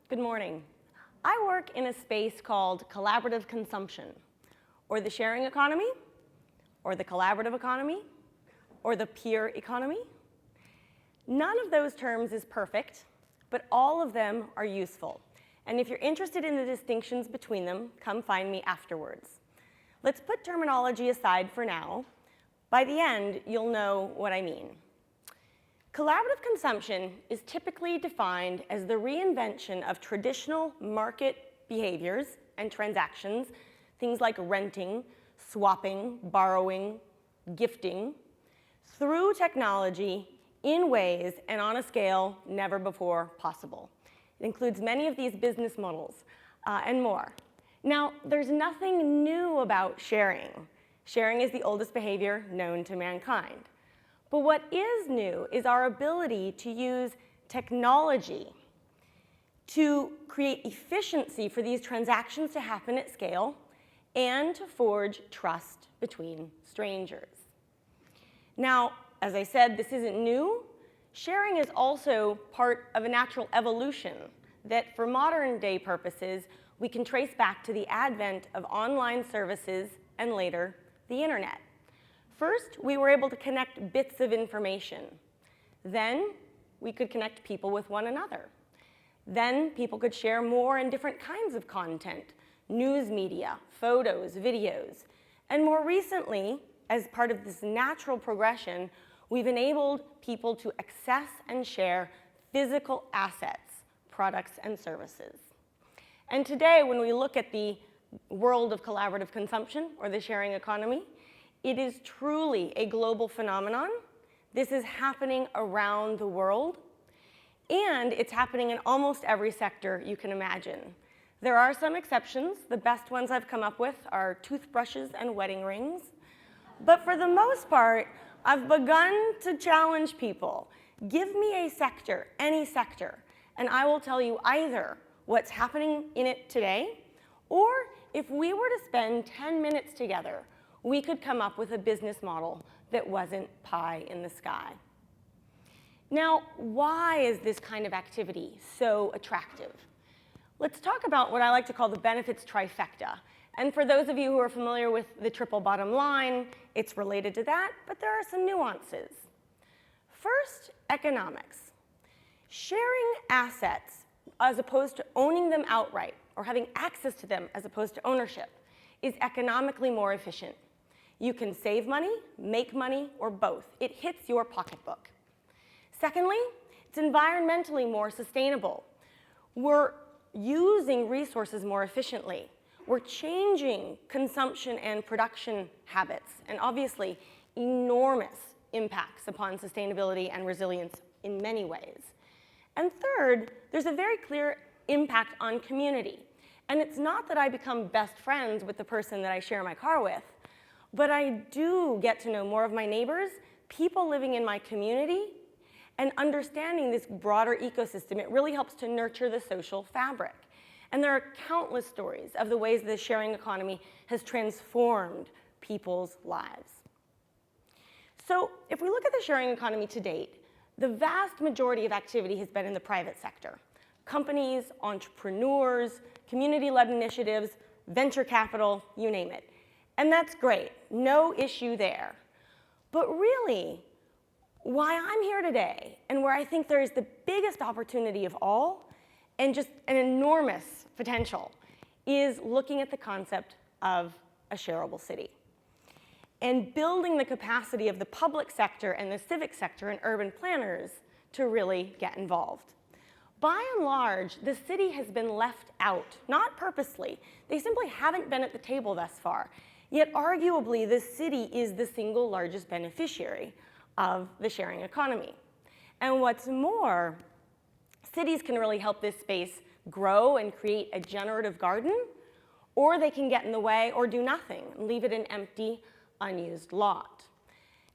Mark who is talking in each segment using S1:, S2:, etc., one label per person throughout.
S1: Good morning. I work in a space called collaborative consumption, or the sharing economy, or the collaborative economy, or the peer economy. None of those terms is perfect, but all of them are useful. And if you're interested in the distinctions between them, come find me afterwards. Let's put terminology aside for now. By the end, you'll know what I mean. Collaborative consumption is typically defined as the reinvention of traditional market behaviors and transactions, things like renting, swapping, borrowing, gifting, through technology in ways and on a scale never before possible. It includes many of these business models and more. Now, there's nothing new about sharing. Sharing is the oldest behavior known to mankind. But what is new is our ability to use technology to create efficiency for these transactions to happen at scale and to forge trust between strangers. Now, as I said, this isn't new. Sharing is also part of a natural evolution that, for modern day purposes, we can trace back to the advent of online services and later, the internet. First, we were able to connect bits of information. Then, we could connect people with one another. Then, people could share more and different kinds of content, news media, photos, videos. And more recently, as part of this natural progression, we've enabled people to access and share physical assets, products, and services. And today, when we look at the world of collaborative consumption, or the sharing economy, it is truly a global phenomenon. This is happening around the world, and it's happening in almost every sector you can imagine. There are some exceptions. The best ones I've come up with are toothbrushes and wedding rings. But for the most part, I've begun to challenge people. Give me a sector, any sector, and I will tell you either what's happening in it today, or if we were to spend 10 minutes together, we could come up with a business model that wasn't pie in the sky. Now, why is this kind of activity so attractive? Let's talk about what I like to call the benefits trifecta. And for those of you who are familiar with the triple bottom line, it's related to that, but there are some nuances. First, economics. Sharing assets as opposed to owning them outright, or having access to them as opposed to ownership, is economically more efficient. You can save money, make money, or both. It hits your pocketbook. Secondly, it's environmentally more sustainable. We're using resources more efficiently. We're changing consumption and production habits, and obviously enormous impacts upon sustainability and resilience in many ways. And third, there's a very clear impact on community. And it's not that I become best friends with the person that I share my car with, but I do get to know more of my neighbors, people living in my community, and understanding this broader ecosystem. It really helps to nurture the social fabric. And there are countless stories of the ways the sharing economy has transformed people's lives. So if we look at the sharing economy to date, the vast majority of activity has been in the private sector. Companies, entrepreneurs, community-led initiatives, venture capital, you name it. And that's great, no issue there. But really, why I'm here today, and where I think there is the biggest opportunity of all, and just an enormous potential, is looking at the concept of a shareable city and building the capacity of the public sector and the civic sector and urban planners to really get involved. By and large, the city has been left out, not purposely. They simply haven't been at the table thus far. Yet arguably, the city is the single largest beneficiary of the sharing economy. And what's more, cities can really help this space grow and create a generative garden, or they can get in the way or do nothing and leave it an empty, unused lot.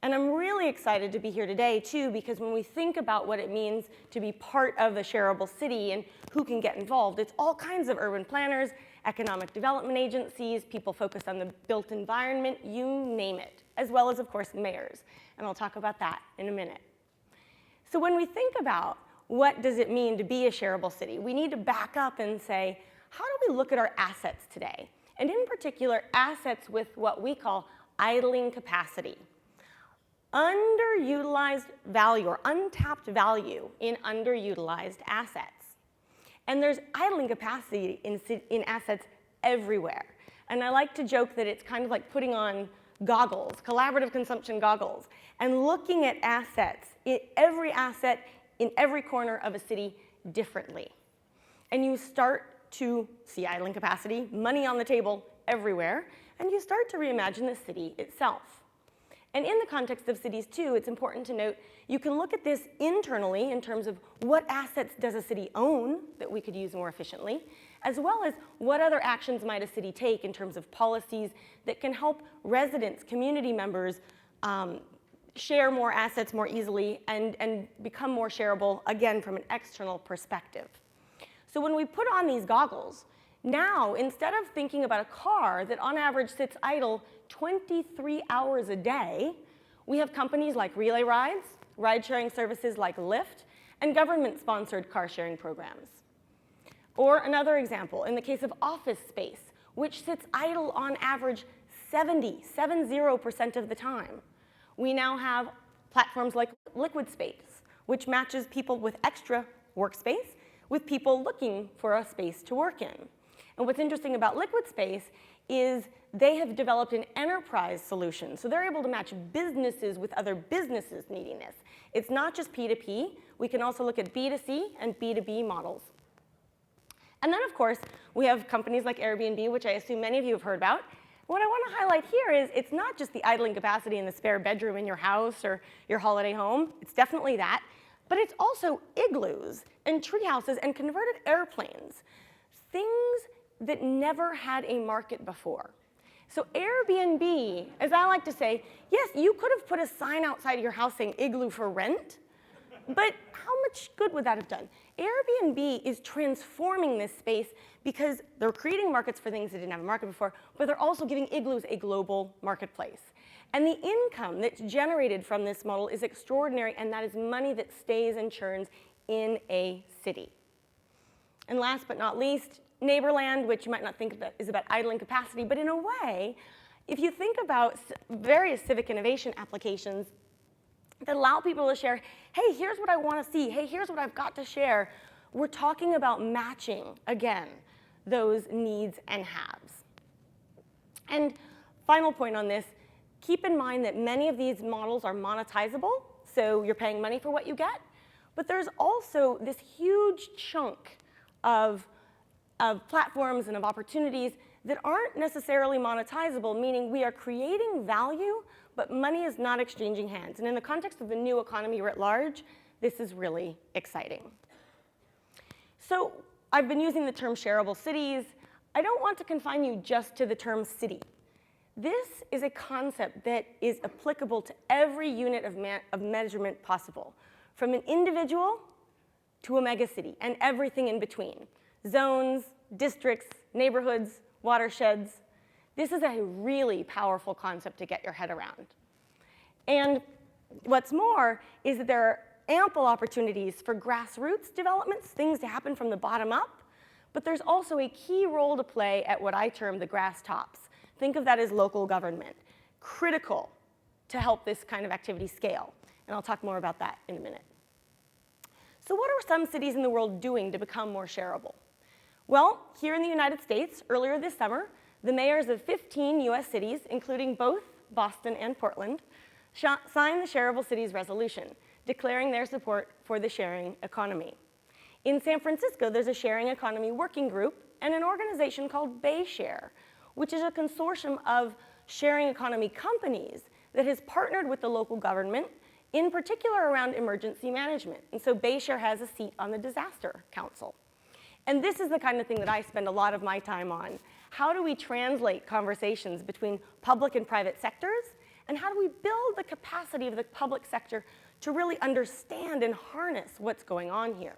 S1: And I'm really excited to be here today, too, because when we think about what it means to be part of a shareable city and who can get involved, it's all kinds of urban planners, economic development agencies, people focused on the built environment, you name it, as well as, of course, mayors. And I'll talk about that in a minute. So when we think about what does it mean to be a shareable city? We need to back up and say, how do we look at our assets today? And in particular, assets with what we call idling capacity. Underutilized value or untapped value in underutilized assets. And there's idling capacity in assets everywhere. And I like to joke that it's kind of like putting on goggles, collaborative consumption goggles, and looking at assets, every asset in every corner of a city differently. And you start to see idling capacity, money on the table everywhere, and you start to reimagine the city itself. And in the context of cities too, it's important to note, you can look at this internally in terms of what assets does a city own that we could use more efficiently, as well as what other actions might a city take in terms of policies that can help residents, community members, share more assets more easily and become more shareable, again, from an external perspective. So when we put on these goggles, now, instead of thinking about a car that on average sits idle 23 hours a day, we have companies like Relay Rides, ride-sharing services like Lyft, and government-sponsored car-sharing programs. Or another example, in the case of office space, which sits idle on average 70% of the time. We now have platforms like Liquid Space, which matches people with extra workspace with people looking for a space to work in. And what's interesting about Liquid Space is they have developed an enterprise solution. So they're able to match businesses with other businesses needing this. It's not just P2P. We can also look at B2C and B2B models. And then, of course, we have companies like Airbnb, which I assume many of you have heard about. What I want to highlight here is it's not just the idling capacity in the spare bedroom in your house or your holiday home. It's definitely that. But it's also igloos and tree houses and converted airplanes, things that never had a market before. So Airbnb, as I like to say, yes, you could have put a sign outside of your house saying igloo for rent, but how much good would that have done? Airbnb is transforming this space because they're creating markets for things that didn't have a market before, but they're also giving igloos a global marketplace. And the income that's generated from this model is extraordinary, and that is money that stays and churns in a city. And last but not least, Neighborland, which you might not think of is about idling capacity, but in a way, if you think about various civic innovation applications that allow people to share, hey, here's what I want to see, hey, here's what I've got to share, we're talking about matching, again, those needs and haves. And final point on this, keep in mind that many of these models are monetizable, so you're paying money for what you get, but there's also this huge chunk of platforms and of opportunities that aren't necessarily monetizable, meaning we are creating value, but money is not exchanging hands. And in the context of the new economy writ large, this is really exciting. So I've been using the term shareable cities. I don't want to confine you just to the term city. This is a concept that is applicable to every unit of measurement possible, from an individual to a megacity and everything in between. Zones, districts, neighborhoods, watersheds. This is a really powerful concept to get your head around. And what's more is that there are ample opportunities for grassroots developments, things to happen from the bottom up, but there's also a key role to play at what I term the grass tops. Think of that as local government, critical to help this kind of activity scale. And I'll talk more about that in a minute. So what are some cities in the world doing to become more shareable? Well, here in the United States, earlier this summer, the mayors of 15 US cities, including both Boston and Portland, signed the Shareable Cities Resolution, declaring their support for the sharing economy. In San Francisco, there's a sharing economy working group and an organization called BayShare, which is a consortium of sharing economy companies that has partnered with the local government, in particular around emergency management. And so BayShare has a seat on the Disaster Council. And this is the kind of thing that I spend a lot of my time on. How do we translate conversations between public and private sectors? And how do we build the capacity of the public sector to really understand and harness what's going on here?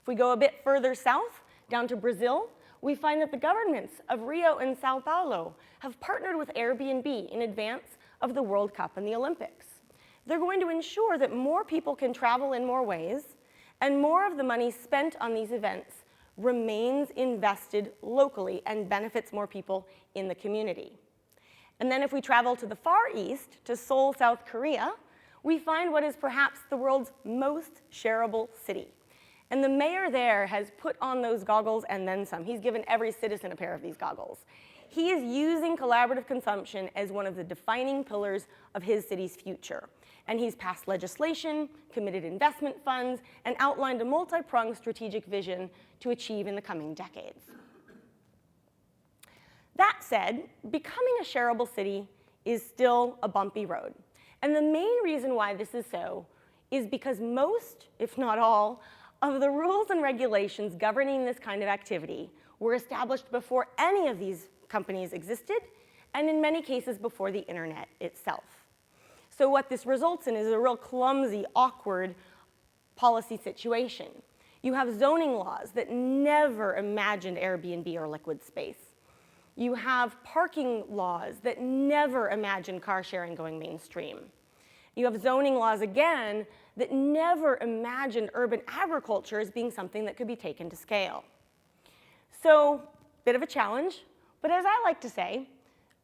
S1: If we go a bit further south, down to Brazil, we find that the governments of Rio and Sao Paulo have partnered with Airbnb in advance of the World Cup and the Olympics. They're going to ensure that more people can travel in more ways, And more of the money spent on these events remains invested locally and benefits more people in the community. And then if we travel to the Far East, to Seoul, South Korea, we find what is perhaps the world's most shareable city. And the mayor there has put on those goggles and then some. He's given every citizen a pair of these goggles. He is using collaborative consumption as one of the defining pillars of his city's future. And he's passed legislation, committed investment funds, and outlined a multi-pronged strategic vision to achieve in the coming decades. That said, becoming a shareable city is still a bumpy road. And the main reason why this is so is because most, if not all, of the rules and regulations governing this kind of activity were established before any of these companies existed, and in many cases before the internet itself. So what this results in is a real clumsy, awkward policy situation. You have zoning laws that never imagined Airbnb or liquid space. You have parking laws that never imagined car sharing going mainstream. You have zoning laws, again, that never imagined urban agriculture as being something that could be taken to scale. So, bit of a challenge, but as I like to say,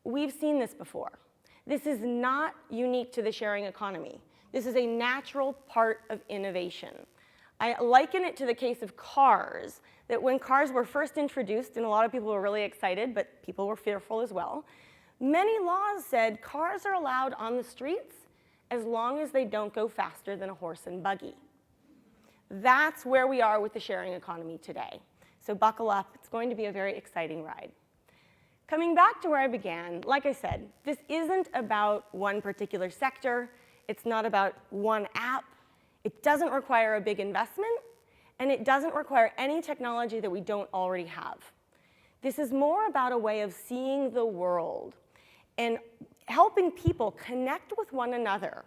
S1: we've seen this before. This is not unique to the sharing economy. This is a natural part of innovation. I liken it to the case of cars, that when cars were first introduced, and a lot of people were really excited, but people were fearful as well, many laws said cars are allowed on the streets as long as they don't go faster than a horse and buggy. That's where we are with the sharing economy today. So buckle up, it's going to be a very exciting ride. Coming back to where I began, like I said, this isn't about one particular sector, it's not about one app, it doesn't require a big investment, and it doesn't require any technology that we don't already have. This is more about a way of seeing the world and helping people connect with one another.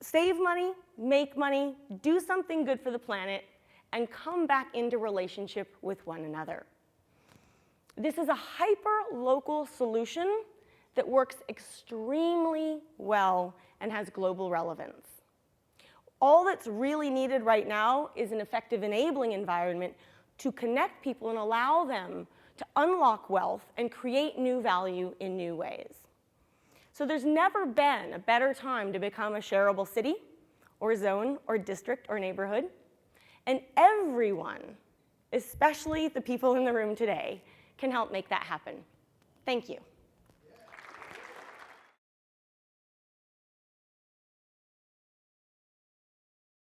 S1: Save money, make money, do something good for the planet, and come back into relationship with one another. This is a hyper-local solution that works extremely well and has global relevance. All that's really needed right now is an effective enabling environment to connect people and allow them to unlock wealth and create new value in new ways. So there's never been a better time to become a shareable city, or zone, or district, or neighborhood. And everyone, especially the people in the room today, can help make that happen. Thank you.